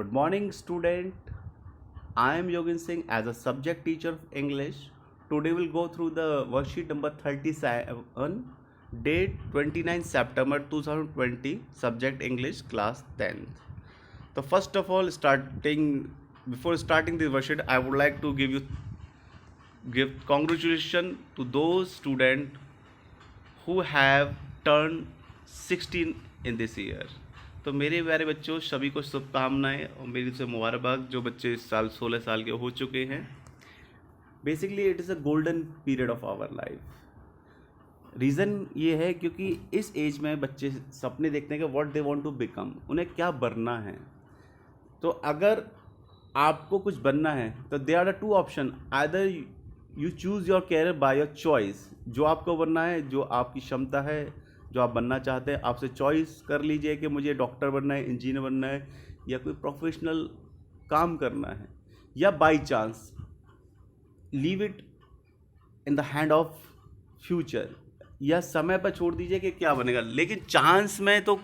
Good morning, student. I am Yogin Singh as a subject teacher of English. Today we'll go through the worksheet number 37, date 29 September 2020, subject English, class 10th. So first of all, before starting the worksheet, I would like to give congratulations to those students who have turned 16 in this year. तो मेरे प्यारे बच्चों, सभी को शुभकामनाएं और मेरी से मुबारकबाद जो बच्चे इस साल 16 साल के हो चुके हैं. Basically it is a golden period of our life. Reason ये है क्योंकि इस एज में बच्चे सपने देखते हैं कि what they want to become, उन्हें क्या बनना है. तो अगर आपको कुछ बनना है तो they are the two option. Either you choose your career by your choice. जो आपको बनना है, जो आपकी क्षमता है, जो आप बनना चाहते हैं, आपसे चॉइस कर लीजिए कि मुझे डॉक्टर बनना है, इंजीनियर बनना है या कोई प्रोफेशनल काम करना है. या by chance leave it in the hand of future, या समय पर छोड़ दीजिए कि क्या बनेगा. लेकिन चांस में तो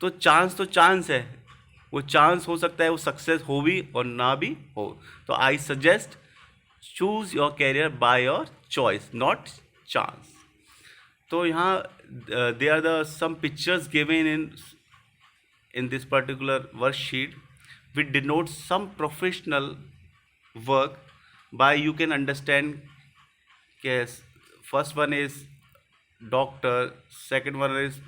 चांस है. वो चांस हो सकता है वो सक्सेस हो भी और ना भी हो. तो I suggest choose your career by your choice, not chance. तो यहाँ they are the some pictures given in this particular worksheet which denote some professional work. By you can understand के first one is doctor, second one is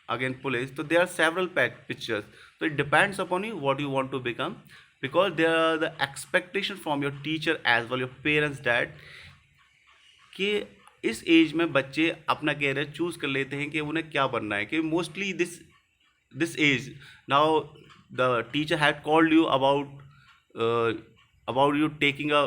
again police. So there are several pictures. So it depends upon you what you want to become, because there are the expectation from your teacher as well, your parents, that कि इस as में बच्चे अपना career choose कर लेते हैं कि उन्हें क्या बनना है. कि mostly this age now the teacher had called you about you taking a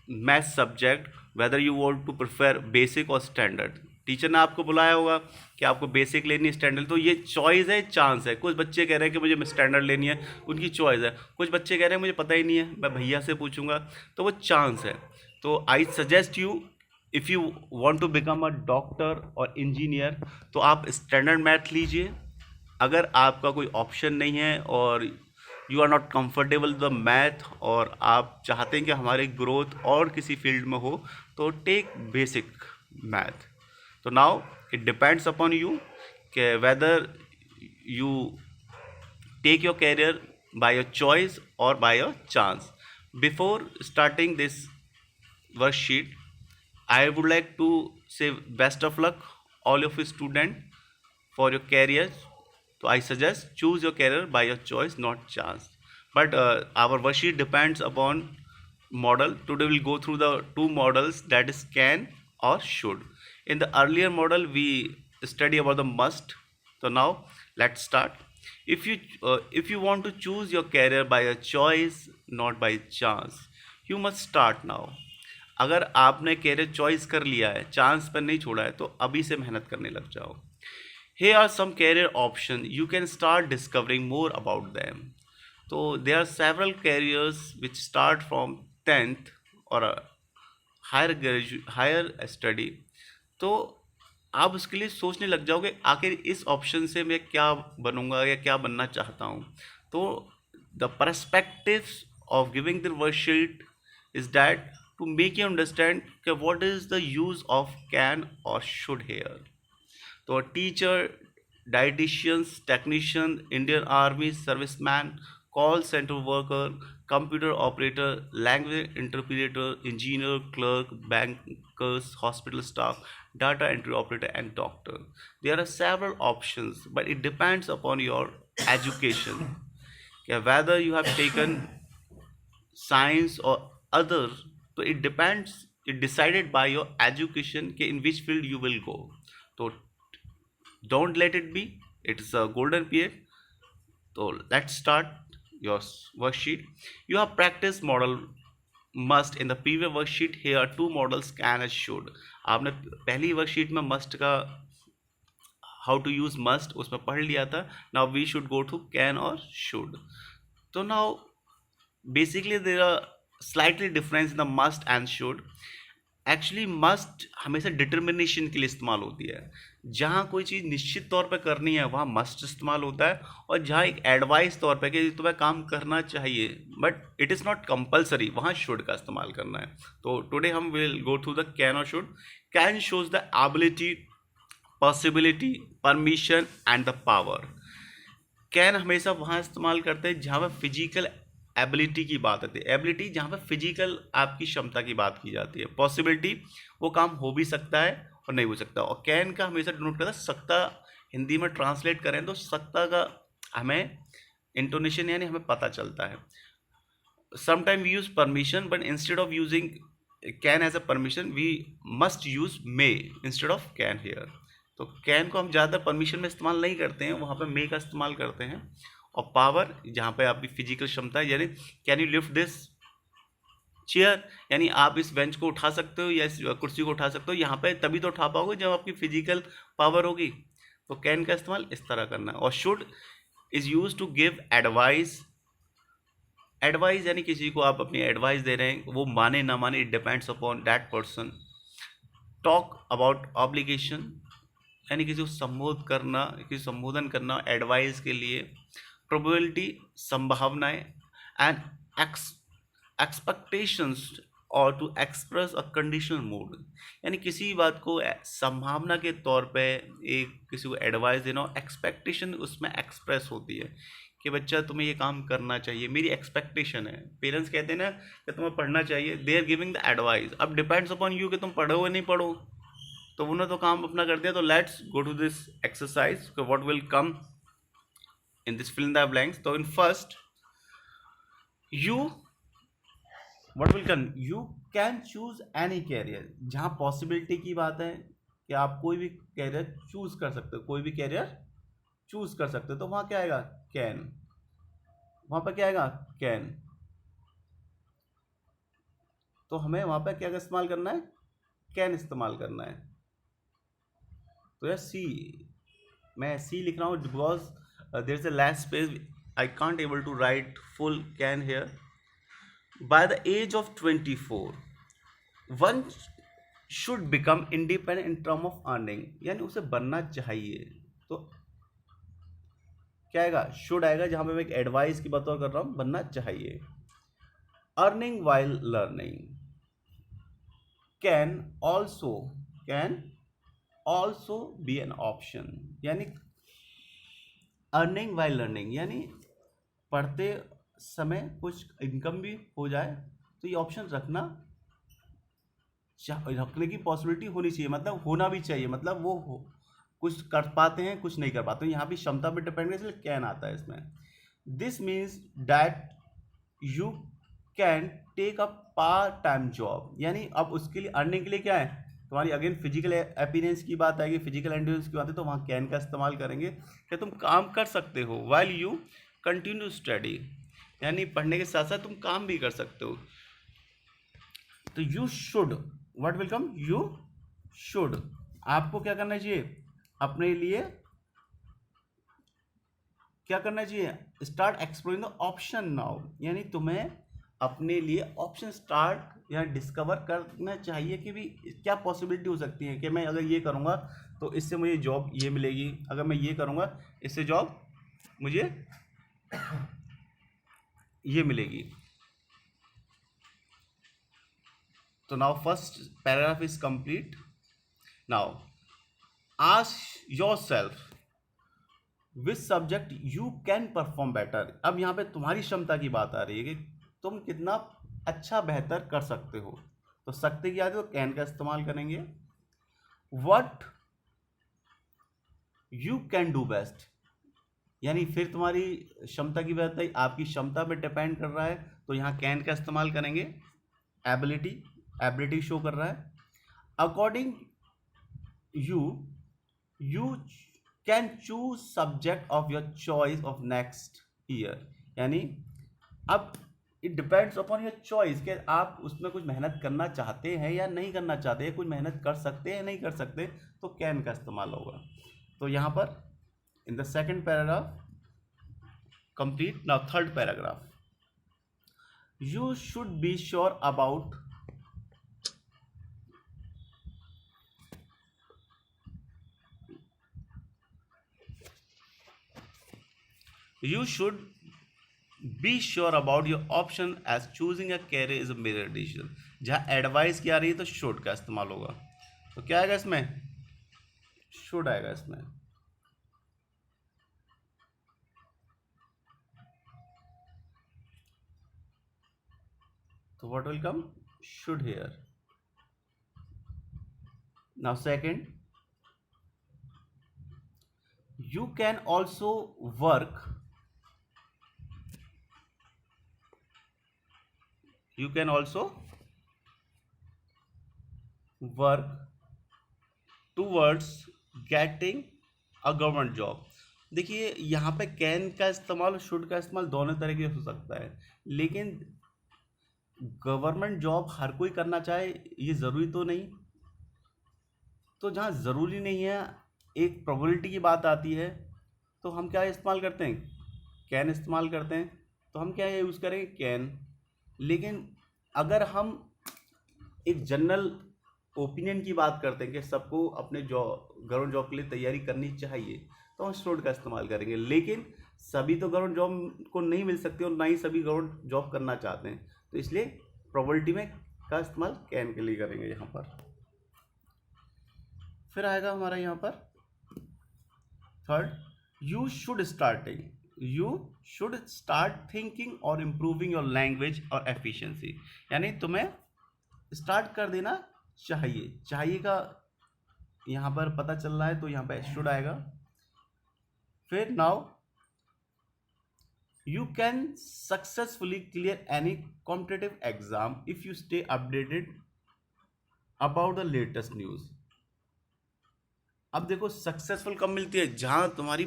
math subject, whether you want to prefer basic और स्टैंडर्ड. टीचर ने आपको बुलाया होगा कि आपको बेसिक लेनी है, स्टैंडर्ड. तो ये चॉइस है, चांस है. कुछ बच्चे कह रहे हैं कि मुझे स्टैंडर्ड लेनी है, उनकी चॉइस है. कुछ बच्चे कह रहे हैं मुझे पता ही नहीं है, मैं भैया से पूछूंगा, तो वो चांस है. तो I suggest you, if you want to become a doctor और इंजीनियर, तो आप स्टैंडर्ड मैथ लीजिए. अगर आपका कोई ऑप्शन नहीं है और you are not comfortable the math और आप चाहते हैं कि हमारी ग्रोथ और किसी फील्ड में हो, तो take basic math. So now it depends upon you whether you take your career by your choice or by your chance. Before starting this worksheet, I would like to say best of luck all of you students for your careers. So I suggest choose your career by your choice, not chance. But our worksheet depends upon model. Today we'll go through the two models, that is can or should. In the earlier model we study about the must. So now let's start. If you want to choose your career by a choice, not by chance, you must start now. अगर आपने career choice कर लिया है, chance पर नहीं छोड़ा है, तो अभी से मेहनत करने लग जाओ. Here are some career options. You can start discovering more about them. So there are several careers which start from 10th or a higher study. तो आप उसके लिए सोचने लग जाओगे आखिर इस ऑप्शन से मैं क्या बनूंगा या क्या बनना चाहता हूँ. तो the perspectives of giving the worksheet is that to make you understand कि what is the use of can और शुड हेयर. तो teacher, dieticians, technician, Indian Army serviceman, call centre worker, computer operator, language interpreter, engineer, clerk, bankers, hospital staff, data entry operator, and doctor. There are several options, but it depends upon your education. Okay, whether you have taken science or other, so it depends. It decided by your education in which field you will go. So don't let it be. It's a golden period. So let's start your worksheet. You have practiced model must in the previous worksheet. Here are two models, can and should. आपने पहली worksheet में must का how to use must उसमें पढ़ लिया था. Now we should go to can और should. तो now basically there are slightly difference in the must and should. Actually must हमेशा डिटर्मिनेशन के लिए इस्तेमाल होती है. जहाँ कोई चीज़ निश्चित तौर पे करनी है वहाँ मस्ट इस्तेमाल होता है, और जहाँ एक एडवाइस तौर पे कि तुम्हें काम करना चाहिए but it is not compulsory, वहाँ शुड का इस्तेमाल करना है। तो टुडे हम will go through the can और should. Can shows the ability, possibility, permission and the power. Can हमेशा वहाँ इस्तेमाल करते हैं जहाँ पर फिजिकल एबिलिटी की बात आती है, एबिलिटी जहाँ पर फिजिकल आपकी क्षमता की बात की जाती है, पॉसिबिलिटी वो काम हो भी सकता है और नहीं हो सकता, और कैन का हमेशा डिनोट करता है सकता। हिंदी में ट्रांसलेट करें तो सकता का हमें इंटोनेशन यानी हमें पता चलता है। Sometime we use permission but instead of using can as a permission we must use may instead of can here. तो कैन को हम ज़्यादा परमिशन में इस्तेमाल नहीं करते हैं, वहाँ पे मे का इस्तेमाल करते हैं। और पावर जहाँ पे आपकी फिजिकल क्षमता है, यानी can you lift this chair, यानी आप इस बेंच को उठा सकते हो या इस कुर्सी को उठा सकते हो, यहाँ पे तभी तो उठा पाओगे जब आपकी फिजिकल पावर होगी। तो कैन का इस्तेमाल इस तरह करना है। और should is use to give advice. Advice यानी किसी को आप अपनी एडवाइस दे रहे हैं, वो माने ना माने it depends upon that person. Talk about obligation यानी किसी को संबोध करना, किसी संबोधन करना एडवाइस के लिए। प्रोबेबिलिटी संभावनाएं, एंड एक्सपेक्टेशंस और to express a conditional mood, यानी किसी बात को संभावना के तौर पे एक किसी को एडवाइस देना, और एक्सपेक्टेशन उसमें एक्सप्रेस होती है कि बच्चा तुम्हें ये काम करना चाहिए, मेरी एक्सपेक्टेशन है। पेरेंट्स कहते हैं ना कि तुम्हें पढ़ना चाहिए, they are giving the advice. अब डिपेंड्स अपॉन यू कि तुम पढ़ो या नहीं पढ़ो। तो उन्होंने तो काम अपना कर दिया। तो let's go to this exercise, what will come in this fill in the blanks. तो in first you what will come, you can choose any career. जहाँ पॉसिबिलिटी की बात है कि आप कोई भी कैरियर चूज कर सकते हो, कोई भी कैरियर चूज कर सकते हो, तो वहाँ क्या आएगा कैन, वहाँ पर क्या आएगा कैन। तो हमें वहाँ पर क्या इस्तेमाल करना है, कैन इस्तेमाल करना है। तो यार सी, मैं सी लिख रहा हूँ because there is a less space, I can't able to write full can here. By the age of 24, one should become independent in term of earning, यानी उसे बनना चाहिए। तो क्या आएगा, शुड आएगा, जहां पे मैं एक एडवाइस की बतौर कर रहा हूं, बनना चाहिए। Earning while learning, can also, can also be an option, यानी अर्निंग वाइल लर्निंग यानी पढ़ते समय कुछ इनकम भी हो जाए, तो ये ऑप्शन रखने की पॉसिबिलिटी होनी चाहिए, मतलब होना भी चाहिए, मतलब वो कुछ कर पाते हैं कुछ नहीं कर पाते हैं, यहाँ भी क्षमता पे डिपेंड है, इसलिए कैन आता है इसमें। This means that you can take a part time job, यानी अब उसके लिए अर्निंग के लिए क्या है, तुम्हारी अगेन फिजिकल अपीयरेंस की बात आएगी, फिजिकल एंड्योरेंस की बात है, तो वहाँ कैन का इस्तेमाल करेंगे कि तुम काम कर सकते हो व्हाइल यू कंटिन्यू स्टडी, यानी पढ़ने के साथ साथ तुम काम भी कर सकते हो। तो you should, what will come, you should, आपको क्या करना चाहिए, अपने लिए क्या करना चाहिए, start exploring the option now, यानी तुम्हें अपने लिए ऑप्शन स्टार्ट या डिस्कवर करना चाहिए कि भी क्या पॉसिबिलिटी हो सकती है, कि मैं अगर ये करूँगा तो इससे मुझे जॉब ये मिलेगी, अगर मैं ये करूँगा इससे जॉब मुझे ये मिलेगी। तो now first paragraph is complete. Now ask yourself which subject you can perform better. अब यहाँ पे तुम्हारी क्षमता की बात आ रही है कि तुम कितना अच्छा बेहतर कर सकते हो। तो सकते की आदत तो कैन का इस्तेमाल करेंगे। What you can do best, यानी फिर तुम्हारी क्षमता की बात है, आपकी क्षमता पे डिपेंड कर रहा है, तो यहाँ कैन का इस्तेमाल करेंगे। एबिलिटी, एबिलिटी शो कर रहा है। According you, you can choose subject of your choice of next year, यानी अब it depends upon your choice कि आप उसमें कुछ मेहनत करना चाहते हैं या नहीं करना चाहते हैं, कुछ मेहनत कर सकते हैं या नहीं कर सकते, तो कैन का इस्तेमाल होगा। तो यहाँ पर in the second paragraph complete. Now third paragraph, you should be sure about You should be sure about your option as choosing a career is a major decision. जहाँ एडवाइस की आ रही है तो should का इस्तेमाल होगा. तो क्या आएगा इसमें? should आएगा इसमें. So what will come? Should here. Now second, you can also work. You can also work towards getting a government job. देखिए यहाँ पे कैन का इस्तेमाल और शुड का इस्तेमाल दोनों तरीके से हो सकता है, लेकिन गवर्नमेंट जॉब हर कोई करना चाहे ये ज़रूरी तो नहीं. तो जहाँ ज़रूरी नहीं है, एक प्रोबेबिलिटी की बात आती है, तो हम क्या इस्तेमाल करते हैं? कैन इस्तेमाल करते हैं. तो हम क्या यूज़ करेंगे? कैन. लेकिन अगर हम एक जनरल ओपिनियन की बात करते हैं कि सबको अपने गवर्नमेंट जॉब के लिए तैयारी करनी चाहिए, तो हम शुड का इस्तेमाल करेंगे. लेकिन सभी तो गवर्नमेंट जॉब को नहीं मिल सकती और ना ही सभी गवर्नमेंट जॉब करना चाहते हैं, तो इसलिए प्रोबेबिलिटी में का इस्तेमाल कैन के लिए करेंगे यहाँ पर. फिर आएगा हमारा यहाँ पर third, you should start thinking और इम्प्रूविंग योर लैंग्वेज और एफिशिएंसी. यानी तुम्हें स्टार्ट कर देना चाहिए का यहाँ पर पता चल रहा है, तो यहाँ पे शुड आएगा. फिर now you can successfully clear any competitive exam if you stay updated about the latest news. अब देखो सक्सेसफुल कब मिलती है? जहाँ तुम्हारी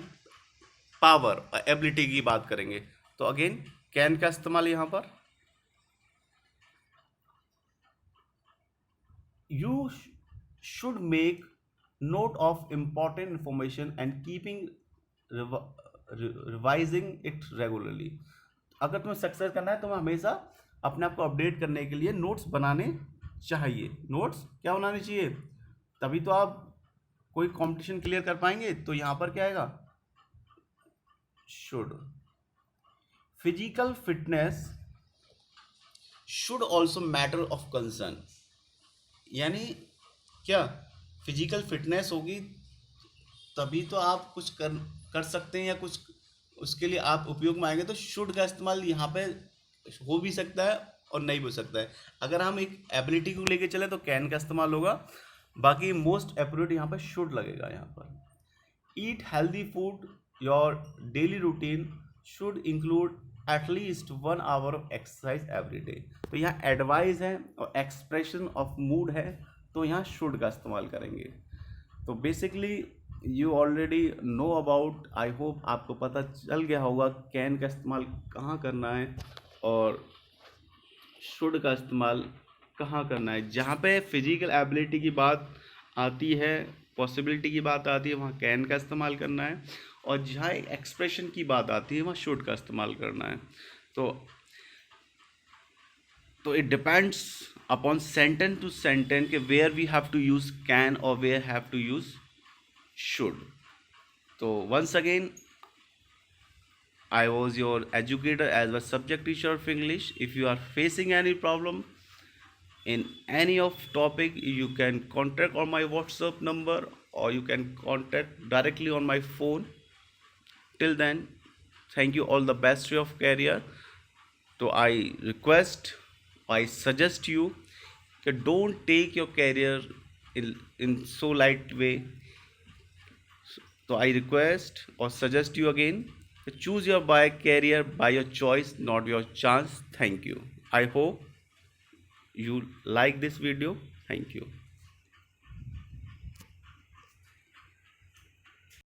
पावर और एबिलिटी की बात करेंगे, तो अगेन कैन का इस्तेमाल यहाँ पर. You should make note of important information and keeping revising it regularly. अगर तुम्हें सक्सेस करना है तो हमेशा अपने आप को अपडेट करने के लिए नोट्स बनाने चाहिए. नोट्स क्या बनाने चाहिए? तभी तो आप कोई कंपटीशन क्लियर कर पाएंगे. तो यहाँ पर क्या आएगा? Should. Physical fitness should also matter of concern. यानी क्या? फिजिकल फिटनेस होगी तभी तो आप कुछ कर सकते हैं या कुछ उसके लिए आप उपयोग में आएंगे. तो शुड का इस्तेमाल यहाँ पे हो भी सकता है और नहीं हो सकता है. अगर हम एक एबिलिटी को लेके चले तो कैन का इस्तेमाल होगा, बाकी मोस्ट एप्रोप्रिएट यहाँ पर शुड लगेगा. यहाँ पर eat healthy food. Your daily routine should include at least 1 hour of exercise every day. तो यहाँ एडवाइस है और एक्सप्रेशन ऑफ मूड है, तो यहाँ शुड का इस्तेमाल करेंगे. तो basically you already know about, I hope आपको पता चल गया होगा कैन का इस्तेमाल कहाँ करना है और शुड का इस्तेमाल कहाँ करना है. जहाँ पे फिजिकल एबिलिटी की बात आती है, पॉसिबिलिटी की बात आती है, वहाँ कैन का इस्तेमाल करना है. और जहाँ एक्सप्रेशन की बात आती है वहाँ शुड का इस्तेमाल करना है. तो it depends upon sentence to sentence के where we have to use can और where have to use should. तो once again I was your educator as a subject teacher of English. If you are facing any problem in any of topic, you can contact on my WhatsApp number or you can contact directly on my phone. Till then, thank you, all the best to your career. So I suggest you that don't take your career in so light way. So I request or suggest you again, choose your career by your choice, not your chance. Thank you. I hope you like this video. Thank you.